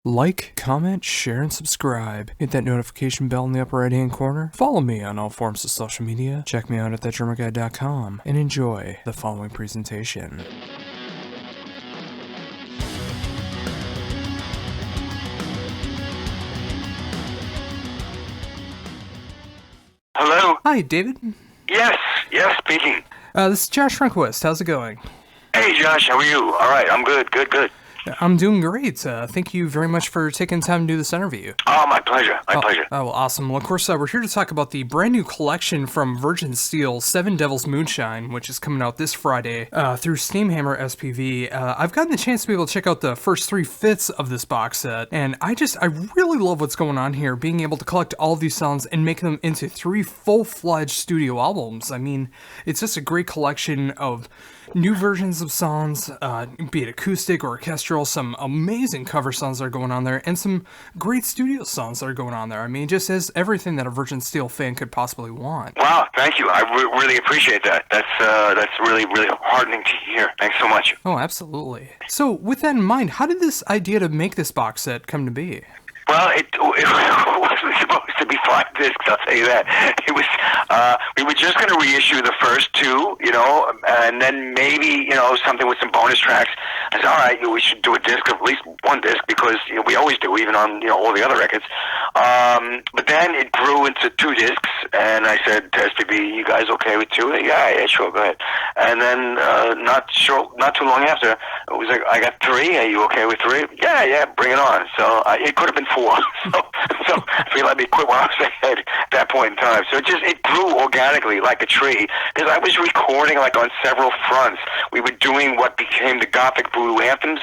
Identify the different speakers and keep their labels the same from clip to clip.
Speaker 1: Like, comment, share, and subscribe. Hit that notification bell in the upper right-hand corner. Follow me on all forms of social media. Check me out at thatdrummerguy.com and enjoy the following presentation.
Speaker 2: Hello?
Speaker 1: Hi, David.
Speaker 2: Yes, speaking.
Speaker 1: This is Josh Rehnquist. How's it going?
Speaker 2: Hey, Josh, how are you? All right, I'm good.
Speaker 1: I'm doing great. Thank you very much for taking time to do this interview.
Speaker 2: Oh, my pleasure.
Speaker 1: Oh, well, awesome. Well, of course, we're here to talk about the brand new collection from VIrgin Steele, 7 Devils Moonshine, which is coming out this Friday through Steamhammer SPV. I've gotten the chance to be able to check out the first 3/5 of this box set, and I really love what's going on here, being able to collect all of these songs and make them into 3 full-fledged studio albums. I mean, it's just a great collection of new versions of songs, be it acoustic or orchestral, some amazing cover songs that are going on there, and some great studio songs that are going on there. I mean, it just has everything that a VIrgin Steele fan could possibly want.
Speaker 2: Wow, thank you. I really appreciate that. That's really heartening to hear. Thanks so much.
Speaker 1: Oh, absolutely. So, with that in mind, how did this idea to make this box set come to be?
Speaker 2: Well, it wasn't supposed to be 5 discs, I'll tell you that. It was, we were just going to reissue the first 2, and then maybe, something with some bonus tracks. I said, all right, we should do a disc, of at least 1 disc, because we always do, even on, all the other records. But then it grew into 2 discs, and I said to SPB, you guys okay with 2? Yeah, sure, go ahead. And then, not too long after, it was like, I got 3, are you okay with 3? Yeah, bring it on. So, it could have been 4. So if you let me quit while I was ahead at that point in time. So it grew organically like a tree, because I was recording like on several fronts. We were doing what became the Gothic Voodoo Anthems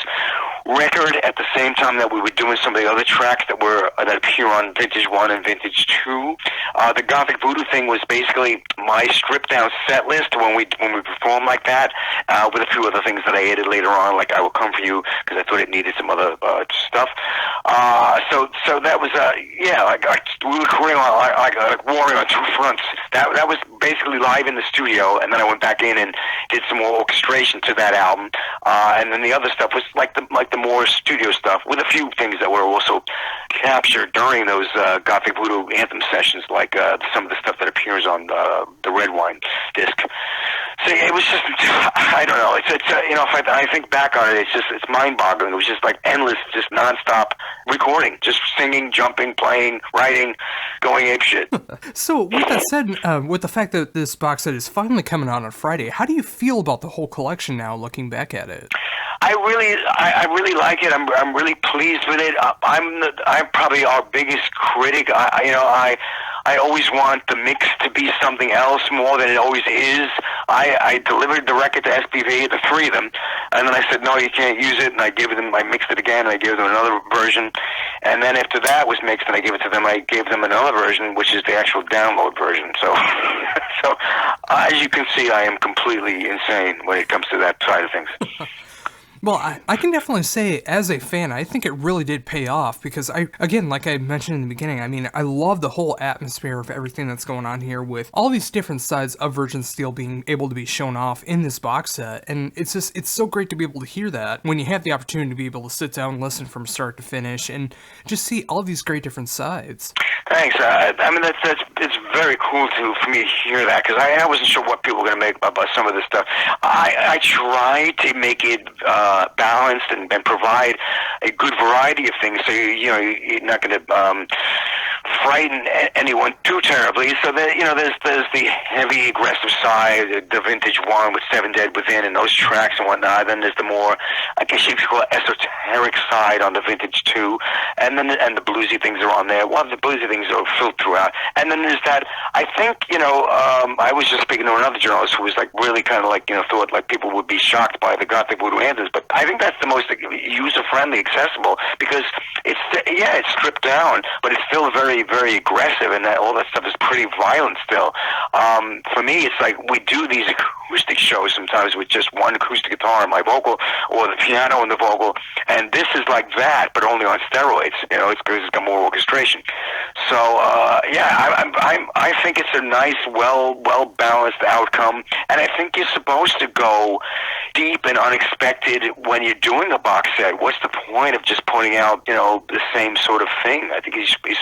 Speaker 2: record at the same time that we were doing some of the other tracks that appear on Vintage 1 and Vintage 2. The Gothic Voodoo thing was basically my stripped down set list when we performed like that, with a few other things that I added later on, like I Will Come For You, because I thought it needed some other stuff. So that was we were recording like warring on 2 fronts. That was basically live in the studio, and then I went back in and did some more orchestration to that album, and then the other stuff was like the more studio stuff, with a few things that were also captured during those Gothic Voodoo Anthem sessions, like some of the stuff that appears on the Red Wine disc. So it was just, I don't know. It's if I think back on it, it's mind-boggling. It was just like endless, just nonstop recording, just singing, jumping, playing, writing, going apeshit.
Speaker 1: So with that said, with the fact that this box set is finally coming out on Friday, how do you feel about the whole collection now, looking back at it?
Speaker 2: I really like it. I'm really pleased with it. I'm probably our biggest critic. I always want the mix to be something else more than it always is. I delivered the record to SPV, the 3 of them, and then I said, no, you can't use it, and I mixed it again, and I gave them another version, and then after that was mixed and I gave it to them, I gave them another version, which is the actual download version. So, as you can see, I am completely insane when it comes to that side of things.
Speaker 1: Well, I can definitely say, as a fan, I think it really did pay off, because again, like I mentioned in the beginning, I mean, I love the whole atmosphere of everything that's going on here, with all these different sides of VIrgin Steele being able to be shown off in this box set, and it's so great to be able to hear that when you have the opportunity to be able to sit down and listen from start to finish, and just see all these great different sides.
Speaker 2: Thanks. I mean, it's very cool for me to hear that, because I wasn't sure what people were going to make about some of this stuff. I tried to make it balanced and provide a good variety of things, so you're not going to frighten anyone too terribly. So that there's the heavy aggressive side, the Vintage 1 with 7 Dead Within and those tracks and whatnot. Then there's the more, I guess you could call it, esoteric side on the Vintage 2, and the bluesy things are on there. Well, the bluesy things are filled throughout, and then there's that. I think I was just speaking to another journalist who was like really kind of like thought like people would be shocked by the Gothic Voodoo Anthems, but I think that's the most user-friendly, accessible, because it's stripped down, but it's still very, very aggressive, and all that stuff is pretty violent still. For me, it's like we do these acoustic shows sometimes with just one acoustic guitar and my vocal, or the piano and the vocal, and this is like that, but only on steroids. It's because it's got more orchestration. So I think it's a nice, well balanced outcome, and I think you're supposed to go deep and unexpected when you're doing a box set. What's the point of just putting out the same sort of thing? I think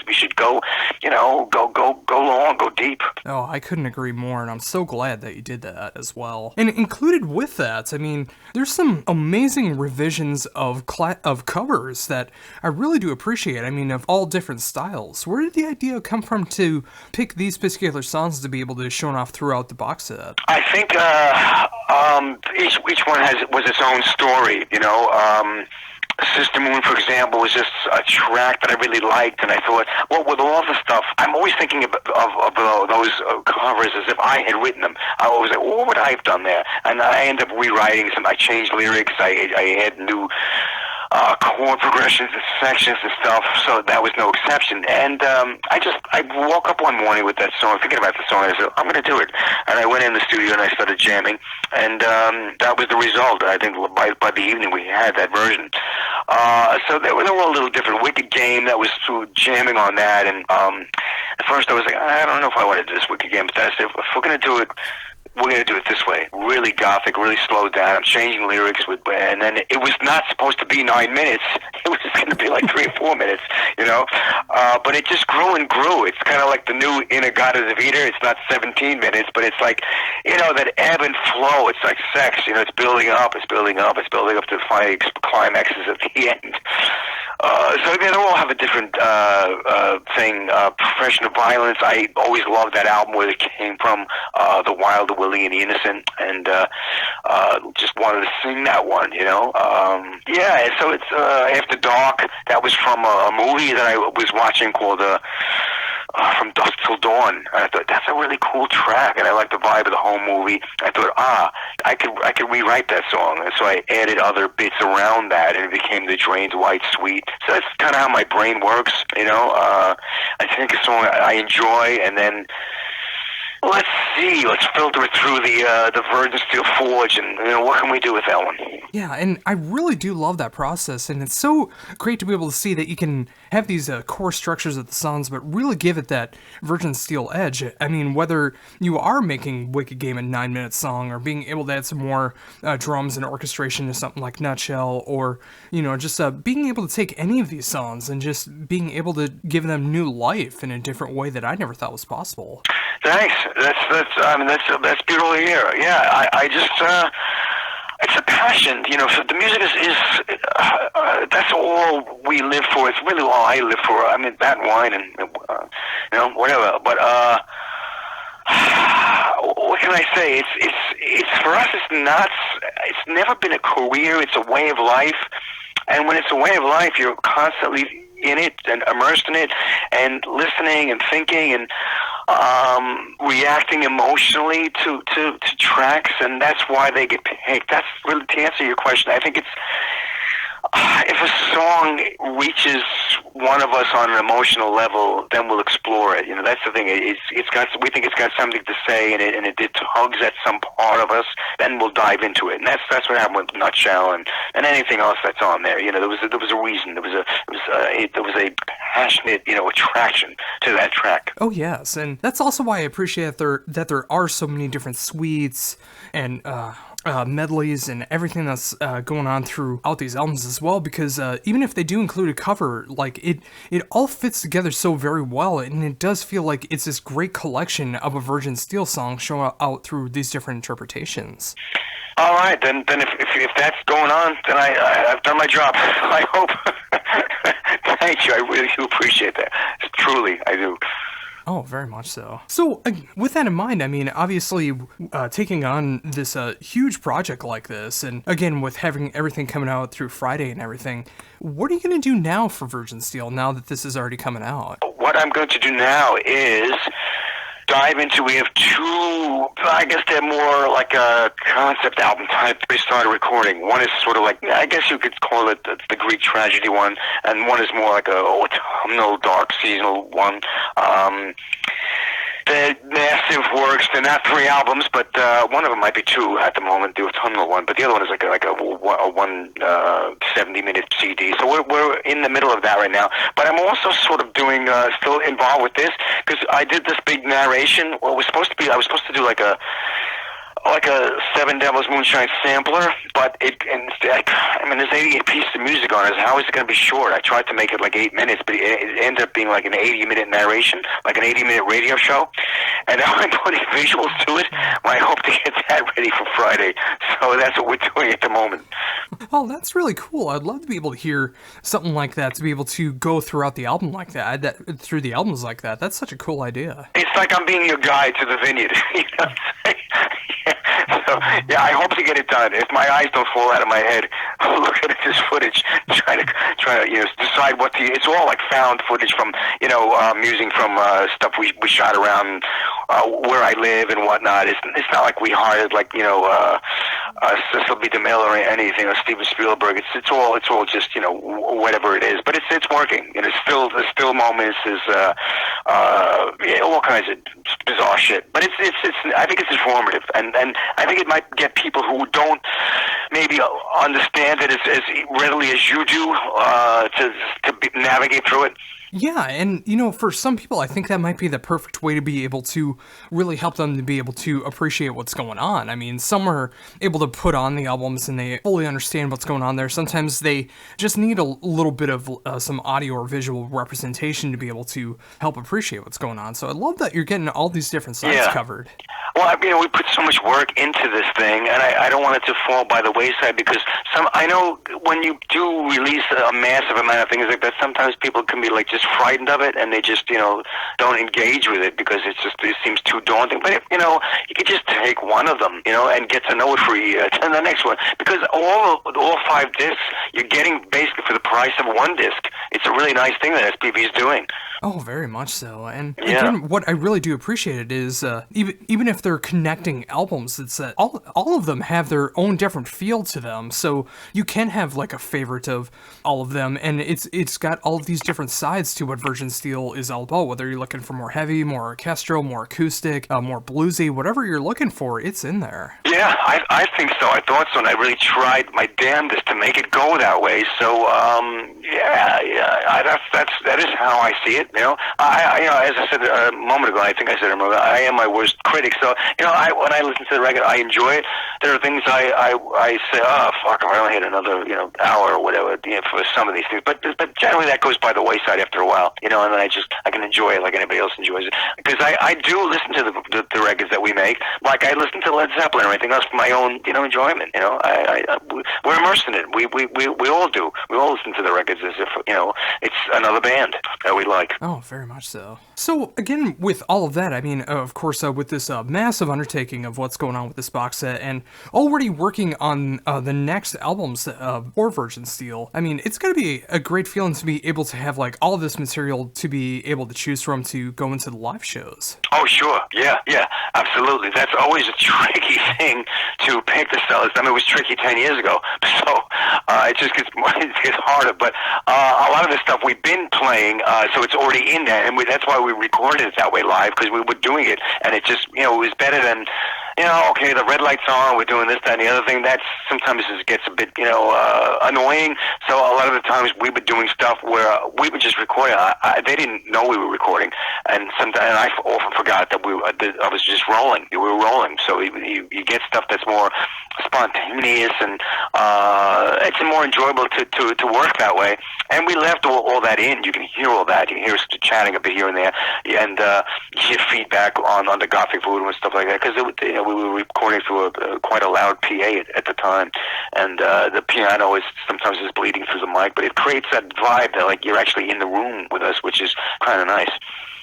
Speaker 2: we should go go long, go deep.
Speaker 1: Oh, I couldn't agree more, and I'm so glad that you did that as well. And included with that, I mean, there's some amazing revisions of covers that I really do appreciate. I mean, of all different styles. Where did the idea come from to pick these particular songs to be able to show off throughout the box set?
Speaker 2: I think each one was its own story. Sister Moon, for example, was just a track that I really liked, and I thought, well, with all the stuff, I'm always thinking of those covers as if I had written them. I always like, what would I have done there? And I end up rewriting some. I changed lyrics. I had new chord progressions and sections and stuff, so that was no exception. And I woke up one morning with that song, thinking about the song, and I said, I'm going to do it. And I went in the studio and I started jamming, and that was the result. I think by the evening we had that version. So they were all a little different. Wicked Game, that was jamming on that, and at first I was like, I don't know if I want to do this Wicked Game, but I said, if we're going to do it, we're going to do it this way. Really gothic, really slowed down. I'm changing lyrics and then it was not supposed to be 9 minutes. It was just going to be like 3 or 4 minutes, but it just grew and grew. It's kind of like the new Inagata Devita. It's not 17 minutes, but it's like, that ebb and flow. It's like sex, it's building up, it's building up, it's building up to the climaxes at the end. So they all have a different thing. Profession of Violence, I always loved that album where it came from, The Wild, the Willing, and the Innocent, and just wanted to sing that one, so it's After Dark. That was from a movie that I was watching called From Dusk Till Dawn. And I thought, that's a really cool track, and I like the vibe of the whole movie. I thought, I could rewrite that song, and so I added other bits around that, and it became the Drained White Suite. So that's kind of how my brain works, I think a song I enjoy, and then let's filter it through the VIrgin Steele Forge, and what can we do with that one?
Speaker 1: Yeah, and I really do love that process, and it's so great to be able to see that you can have these core structures of the songs, but really give it that VIrgin Steele edge. I mean, whether you are making Wicked Game a 9-minute song, or being able to add some more drums and orchestration to something like Nutshell, or just being able to take any of these songs and just being able to give them new life in a different way that I never thought was possible.
Speaker 2: Thanks. That's beautiful to hear. Yeah, I just it's a passion. So the music is that's all we live for. It's really all I live for. I mean, that wine and whatever. But what can I say? It's for us. It's never been a career. It's a way of life. And when it's a way of life, you're constantly in it and immersed in it and listening and thinking and reacting emotionally to tracks, and that's why they get picked. That's really, to answer your question, I think it's if a song reaches one of us on an emotional level, then we'll explore it. That's the thing. We think it's got something to say, and it tugs at some part of us. Then we'll dive into it, and that's what happened with Nutshell and anything else that's on there. There was a reason. There was a passionate attraction to that track.
Speaker 1: Oh yes, and that's also why I appreciate that there are so many different suites and medleys and everything that's going on throughout these albums as well, because even if they do include a cover, like it all fits together so very well, and it does feel like it's this great collection of a VIrgin Steele song showing out through these different interpretations.
Speaker 2: All right, then if that's going on, then I've done my job. I hope. Thank you. I really do appreciate that. Truly, I do.
Speaker 1: Oh, very much so. So, with that in mind, I mean, obviously, taking on this huge project like this, and again, with having everything coming out through Friday and everything, what are you going to do now for VIrgin Steele, now that this is already coming out?
Speaker 2: What I'm going to do now is dive into, we have two, I guess they're more like a concept album type we started recording. One is sort of like, I guess you could call it the Greek tragedy one, and one is more like a autumnal, dark, seasonal one. They're massive works. They're not 3 albums, but one of them might be 2 at the moment, the autumnal one. But the other one is like a 70-minute CD. So we're in the middle of that right now. But I'm also sort of doing, still involved with this, because I did this big narration. Well, I was supposed to do like a 7 Devils Moonshine sampler, but there's 88 pieces of music on it. How is it going to be short? I tried to make it like 8 minutes, but it ended up being like an 80-minute narration, like an 80-minute radio show. And now I'm putting visuals to it. Well, I hope to get that ready for Friday. So that's what we're doing at the moment.
Speaker 1: Oh, that's really cool. I'd love to be able to hear something like that, to be able to go throughout the album like that, through the albums like that. That's such a cool idea.
Speaker 2: It's like I'm being your guide to the vineyard. You know what I'm saying? So, yeah, I hope to get it done. If my eyes don't fall out of my head, I'll look at this footage, try to decide what it's all like found footage from, music from stuff we shot around where I live and whatnot. It's not like we hired Cecil B. DeMille or anything, or Steven Spielberg. It's all just whatever it is. But it's working. And it's still the still moments is all kinds of bizarre shit. But it's I think it's informative, and I think it might get people who don't maybe understand it as readily as you do to navigate through it.
Speaker 1: Yeah, and for some people, I think that might be the perfect way to be able to really help them to be able to appreciate what's going on. I mean, some are able to put on the albums and they fully understand what's going on there. Sometimes they just need a little bit of some audio or visual representation to be able to help appreciate what's going on. So I love that you're getting all these different sides covered.
Speaker 2: Well, we put so much work into this thing, and I don't want it to fall by the wayside, because I know when you do release a massive amount of things like that, sometimes people can be like just frightened of it, and they just don't engage with it because it seems too daunting. But you could just take one of them, and get to know it for a year, and the next one, because all 5 discs you're getting basically for the price of 1 disc. It's a really nice thing that SPV is doing.
Speaker 1: Oh, very much so. And again, what I really do appreciate it is even if they're connecting albums, it's that all of them have their own different feel to them. So you can have like a favorite of all of them, and it's got all of these different sides to what VIrgin Steele is all about. Whether you're looking for more heavy, more orchestral, more acoustic, more bluesy, whatever you're looking for, it's in there. Yeah,
Speaker 2: I think so. I thought so, and I really tried my damnedest to make it go that way. So that is how I see it. As I said a moment ago, I think I said it, I am my worst critic. So when I listen to the record, I enjoy it. There are things I say, oh fuck, I only hit another hour or whatever for some of these things. But generally that goes by the wayside after a while. And then I can enjoy it like anybody else enjoys it. Because I do listen to the records that we make, like I listen to Led Zeppelin or anything else for my own enjoyment. We're immersed in it. We all do. We all listen to the records as if it's another band that we like.
Speaker 1: Oh, very much so. So again, with all of that, I mean, of course, with this massive undertaking of what's going on with this box set, and already working on the next albums for VIrgin Steele, I mean, it's going to be a great feeling to be able to have like all of this material to be able to choose from to go into the live shows.
Speaker 2: Oh, sure. Yeah, absolutely. That's always a tricky thing to pick the sellers. I mean, it was tricky 10 years ago, so it just gets harder. But a lot of the stuff we've been playing, so it's already in there, and that's why we recorded it that way live, because we were doing it, and it just, it was better than, okay, the red light's on, we're doing this, that, and the other thing. That sometimes it gets a bit, annoying. So a lot of the times we were doing stuff where we were just recording. They didn't know we were recording, and I often forgot that I was just rolling. We were rolling. So you get stuff that's more spontaneous, and it's more enjoyable to work that way. And we left all that in. You can hear all that. You can hear us chatting a bit here and there, and you hear feedback on the Gothic Voodoo and stuff like that, because we were recording through quite a loud PA at the time, and the piano sometimes is bleeding through the mic, but it creates that vibe that like you're actually in the room with us, which is kind of nice.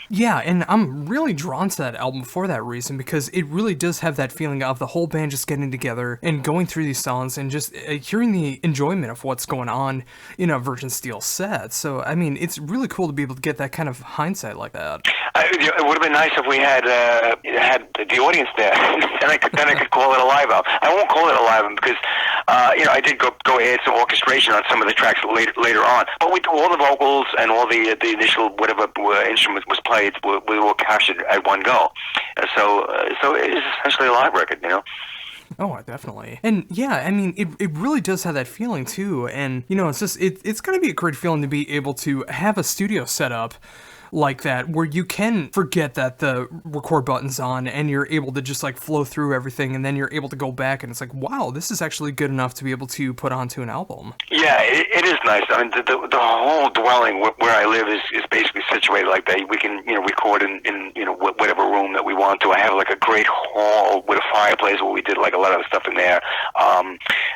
Speaker 1: Yeah, and I'm really drawn to that album for that reason, because it really does have that feeling of the whole band just getting together and going through these songs and just hearing the enjoyment of what's going on in a VIrgin Steele set. So, I mean, it's really cool to be able to get that kind of hindsight like that.
Speaker 2: It would have been nice if we had the audience there, and I could call it a live album. I won't call it a live album because I did go add some orchestration on some of the tracks later on. But all the vocals and all the initial whatever instrument was played were all captured at one go. So it is essentially a live record,
Speaker 1: Oh, definitely. And yeah, I mean, it really does have that feeling too. And, it's just, it's going to be a great feeling to be able to have a studio set up like that, where you can forget that the record button's on and you're able to just like flow through everything, and then you're able to go back and it's like, wow, this is actually good enough to be able to put onto an album.
Speaker 2: Yeah, it is nice. I mean, the whole dwelling where I live is basically situated like that. We can, record in whatever room that we want to. I have like a great hall with a fireplace where we did like a lot of the stuff in there.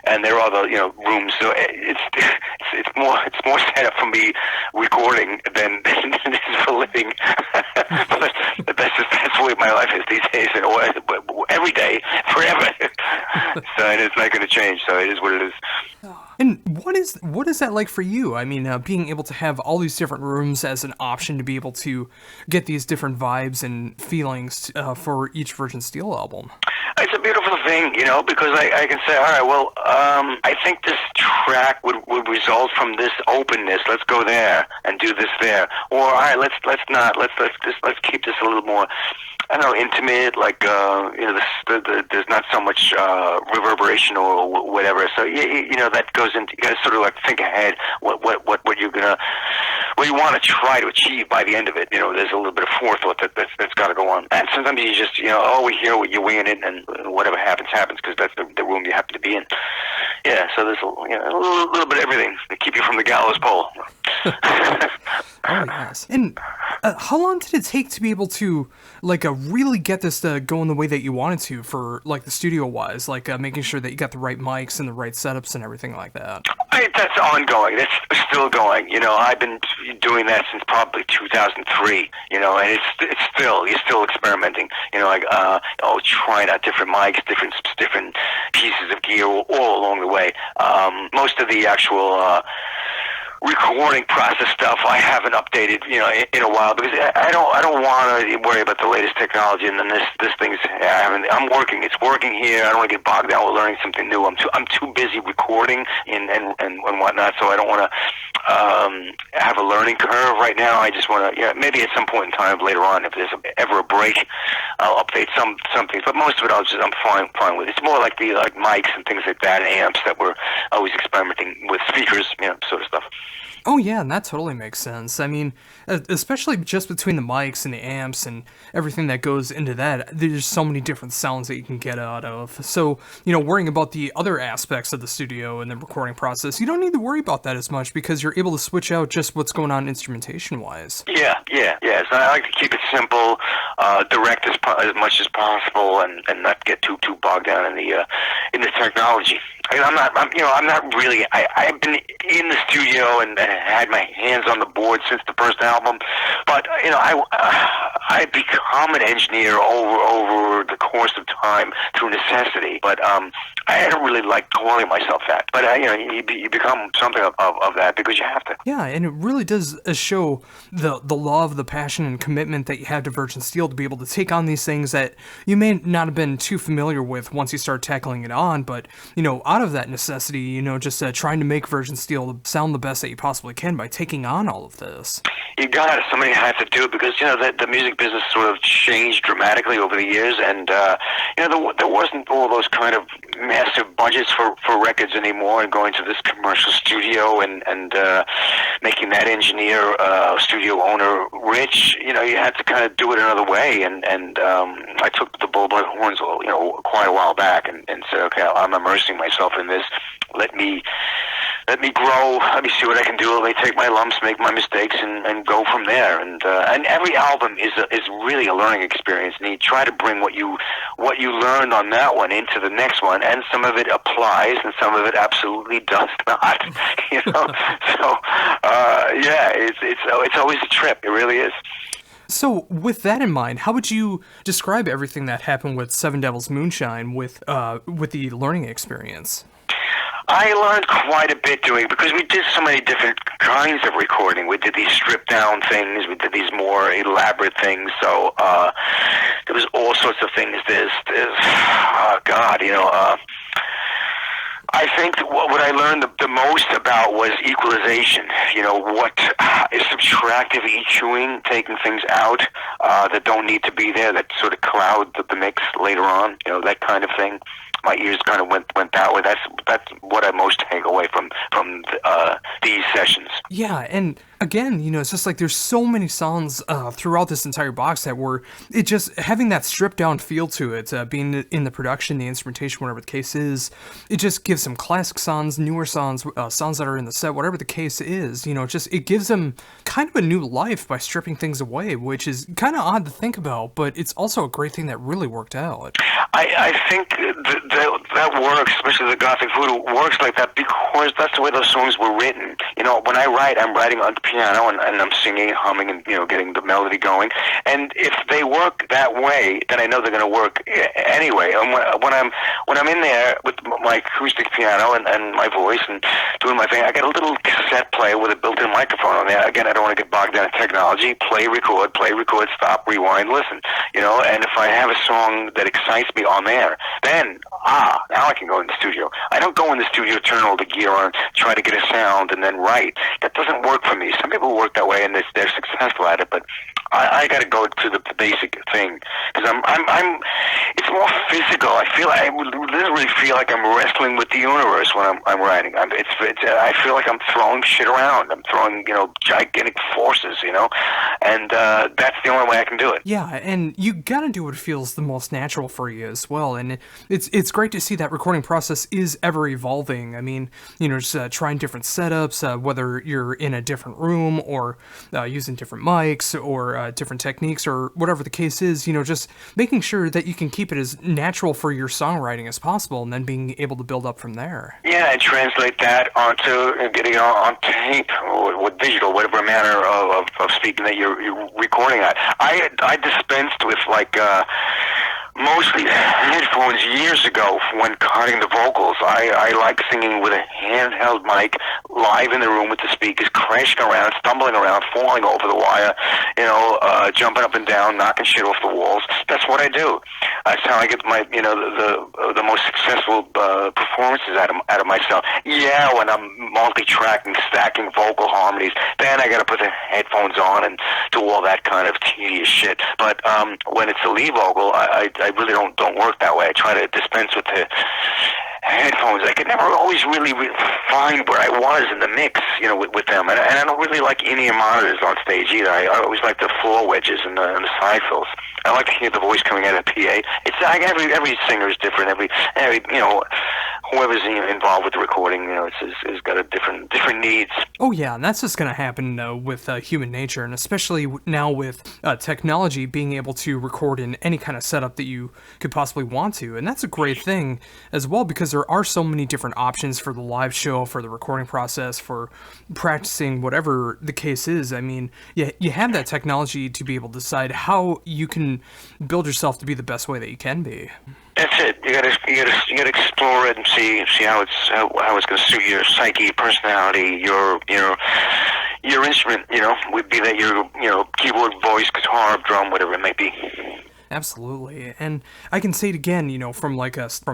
Speaker 2: And there are other, rooms. So it's more set up for me recording than this is for living. But that's the way my life is these days, and every day, forever. So and it's not going to change. So it is what it is.
Speaker 1: And what is that like for you? I mean, being able to have all these different rooms as an option to be able to get these different vibes and feelings for each VIrgin Steele album.
Speaker 2: It's a beautiful thing, because I can say, all right, well, I think this track would result from this openness. Let's go there and do this there. Or all right, let's not. Let's keep this a little more, I don't know, intimate. Like there's not so much reverberation or whatever. So that goes into, you got to sort of like think ahead what you want to try to achieve by the end of it. There's a little bit of forethought that's got to go on. And sometimes you just we're here, you're winging it, and whatever happens because that's the room you happen to be in. Yeah, so there's a little bit of everything to keep you from the gallows pole.
Speaker 1: Oh yes. And how long did it take to be able to really get this to go in the way that you wanted to, for like the studio wise, making sure that you got the right mics and the right setups and everything like that?
Speaker 2: That's ongoing. That's still going. I've been doing that since probably 2003. And it's still, you're still experimenting. Trying out different mics, different pieces of gear all along the way. Most of the actual recording process stuff I haven't updated in a while, because I don't want to worry about the latest technology, and then this thing's I'm working. It's working here. I don't want to get bogged down with learning something new. I'm too busy recording and whatnot, so I don't want to have a learning curve right now. I just want to maybe at some point in time later on, if there's ever a break, I'll update some things, but most of it I'm fine with. It's more like the mics and things like that, and amps that we're always experimenting with, speakers, sort of stuff.
Speaker 1: Oh yeah, and that totally makes sense. I mean, especially just between the mics and the amps and everything that goes into that, there's so many different sounds that you can get out of. So, worrying about the other aspects of the studio and the recording process, you don't need to worry about that as much, because you're able to switch out just what's going on instrumentation-wise. Yeah.
Speaker 2: So I like to keep it simple, direct as much as possible, and not get too bogged down in the technology. I'm not really. I've been in the studio and had my hands on the board since the first album, but I become an engineer over the course of time through necessity. But I don't really like calling myself that. But you become something of that because you have to.
Speaker 1: Yeah, and it really does show the love, the passion, and commitment that you have to VIrgin Steele to be able to take on these things that you may not have been too familiar with once you start tackling it on, but out of that necessity, just trying to make VIrgin Steele sound the best that you possibly can by taking on all of this.
Speaker 2: You got it. Somebody had to do it because the music business sort of changed dramatically over the years, and there wasn't all those kind of massive budgets for records anymore, and going to this commercial studio and making that engineer, studio owner rich. You had to kind of do it another way, and I took the bull by the horns, quite a while back, and said, okay, I'm immersing myself in this. Let me grow. Let me see what I can do. Let me take my lumps, make my mistakes, and go from there. And every album is really a learning experience, and you try to bring what you learned on that one into the next one, and some of it applies, and some of it absolutely does not. So it's always a trip. It really is.
Speaker 1: So, with that in mind, how would you describe everything that happened with Devils Moonshine with the learning experience?
Speaker 2: I learned quite a bit doing it because we did so many different kinds of recording. We did these stripped down things. We did these more elaborate things. So there was all sorts of things. There's I think that what I learned the most about was equalization. You know, what is subtractive EQing, taking things out that don't need to be there, that sort of cloud the mix later on. You know, that kind of thing. My ears kind of went that way. That's what I most take away from these sessions.
Speaker 1: Yeah, and again, you know, it's just like there's so many songs throughout this entire box set where it just having that stripped down feel to it, being in the production, the instrumentation, whatever the case is, it just gives some classic songs, newer songs, songs that are in the set, whatever the case is. You know, it gives them kind of a new life by stripping things away, which is kind of odd to think about, but it's also a great thing that really worked out.
Speaker 2: I think that works, especially the Gothic Voodoo works like that because that's the way those songs were written. You know, when I write, I'm writing on the piano and I'm singing, humming, and, you know, getting the melody going. And if they work that way, then I know they're going to work anyway. And when I'm in there with my acoustic piano and my voice and doing my thing, I got a little cassette player with a built-in microphone on there. Again, I don't want to get bogged down in technology. Play, record, stop, rewind, listen. You know, and if I have a song that excites me on there, then now I can go in the studio. I don't go in the studio, turn all the gear on, try to get a sound, and then write. That doesn't work for me. Some people work that way and they're successful at it, but I got to go to the basic thing because I'm. It's more physical. I literally feel like I'm wrestling with the universe when I'm writing. I feel like I'm throwing shit around. I'm throwing, you know, gigantic forces, you know, and that's the only way I can do it.
Speaker 1: Yeah, and you got to do what feels the most natural for you as well. And it's great to see that recording process is ever evolving. I mean, you know, just trying different setups, whether you're in a different room or using different mics or different techniques or whatever the case is, you know, just making sure that you can keep it as natural for your songwriting as possible and then being able to build up from there.
Speaker 2: Yeah, and translate that onto getting it on tape or with digital, whatever manner of speaking that you're recording at. I dispensed with mostly headphones years ago when cutting the vocals. I like singing with a handheld mic live in the room with the speakers, crashing around, stumbling around, falling over the wire, you know, jumping up and down, knocking shit off the walls. That's what I do. That's how I get my, you know, the most successful performances out of myself. Yeah, when I'm multi-tracking, stacking vocal harmonies, then I got to put the headphones on and do all that kind of tedious shit. But when it's a lead vocal, I really don't work that way. I try to dispense with the headphones. I could never always really find where I was in the mix, you know, with them. And I don't really like in-ear monitors on stage either. I always like the floor wedges and the side fills. I like to hear the voice coming out of the PA. It's like every singer is different. Every you know, whoever's involved with the recording, you know, is got a different needs.
Speaker 1: Oh yeah, and that's just going to happen with human nature, and especially now with technology being able to record in any kind of setup that you could possibly want to. And that's a great thing as well because there are so many different options for the live show, for the recording process, for practicing, whatever the case is. I mean, you have that technology to be able to decide how you can build yourself to be the best way that you can be.
Speaker 2: That's it. You gotta explore it and see how it's going to suit your psyche, personality, your instrument. You know, would be that your keyboard, voice, guitar, drum, whatever it may be.
Speaker 1: Absolutely, and I can say it again, you know, from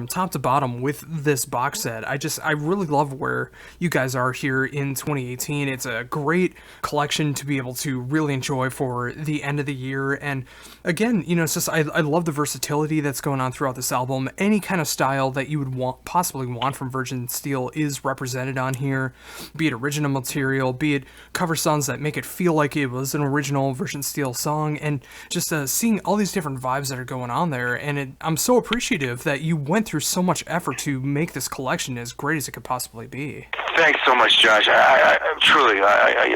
Speaker 1: top to bottom with this box set, I really love where you guys are here in 2018. It's a great collection to be able to really enjoy for the end of the year, and again, you know, it's just I love the versatility that's going on throughout this album. Any kind of style that you would possibly want from VIrgin Steele is represented on here, be it original material, be it cover songs that make it feel like it was an original VIrgin Steele song, and just seeing all these different vibes that are going on there, and I'm so appreciative that you went through so much effort to make this collection as great as it could possibly be.
Speaker 2: Thanks so much, Josh. I truly, I'm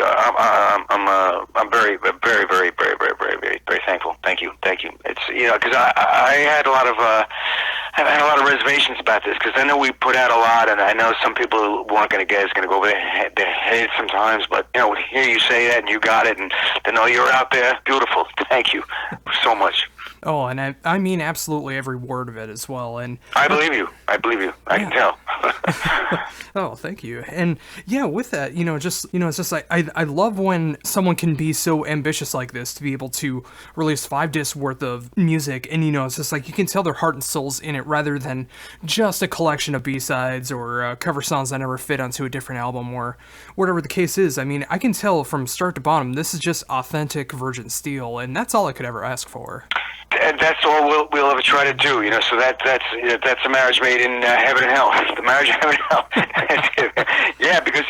Speaker 2: very, very, very, very, very, very, very thankful. Thank you. It's, you know, because I had a lot of reservations about this because I know we put out a lot, and I know some people weren't going to get it's going to go over their head sometimes. But you know, to hear you say that and you got it, and to know you're out there, beautiful. Thank you so much.
Speaker 1: Oh, and I mean absolutely every word of it as well. And
Speaker 2: I believe you. I can tell.
Speaker 1: Oh, thank you. And yeah, with that, it's just like I love when someone can be so ambitious like this to be able to release 5 discs worth of music, and it's just like you can tell their heart and soul's in it rather than just a collection of B-sides or cover songs that never fit onto a different album or whatever the case is. I mean, I can tell from start to bottom this is just authentic VIrgin Steele, and that's all I could ever ask for.
Speaker 2: And that's all we'll ever try to do, So that's a marriage made in heaven and hell. The marriage of heaven and hell. Yeah, because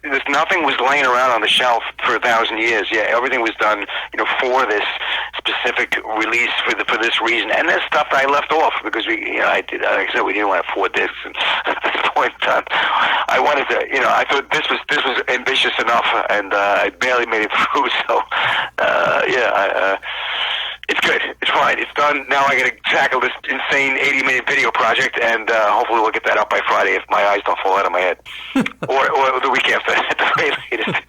Speaker 2: there's nothing was laying around on the shelf for 1,000 years. Yeah, everything was done, for this specific release for this reason. And there's stuff that I left off because like I said, we didn't want 4 discs. And at this point in time, I wanted to, I thought this was ambitious enough, and I barely made it through. So, it's good. It's fine. It's done. Now I got to tackle this insane 80-minute video project, and hopefully we'll get that up by Friday if my eyes don't fall out of my head, or the week after at the very latest.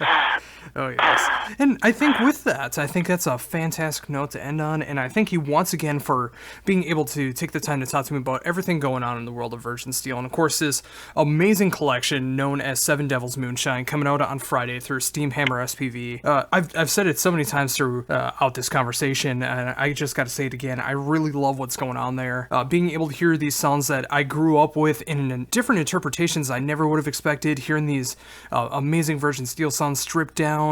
Speaker 1: Oh, yes. And I think with that, I think that's a fantastic note to end on, and I thank you once again for being able to take the time to talk to me about everything going on in the world of VIrgin Steele, and of course this amazing collection known as 7 Devils Moonshine coming out on Friday through Steamhammer SPV. I've said it so many times throughout this conversation, and I just got to say it again. I really love what's going on there. Being able to hear these songs that I grew up with in different interpretations I never would have expected, hearing these amazing VIrgin Steele songs stripped down,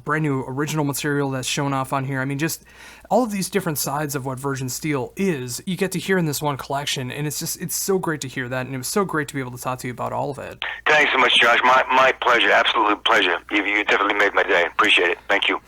Speaker 1: brand new original material that's shown off on here. I mean, just all of these different sides of what VIrgin Steele is, you get to hear in this one collection, and it's so great to hear that, and it was so great to be able to talk to you about all of it.
Speaker 2: Thanks so much, Josh. My pleasure, absolute pleasure. You definitely made my day. Appreciate it. Thank you.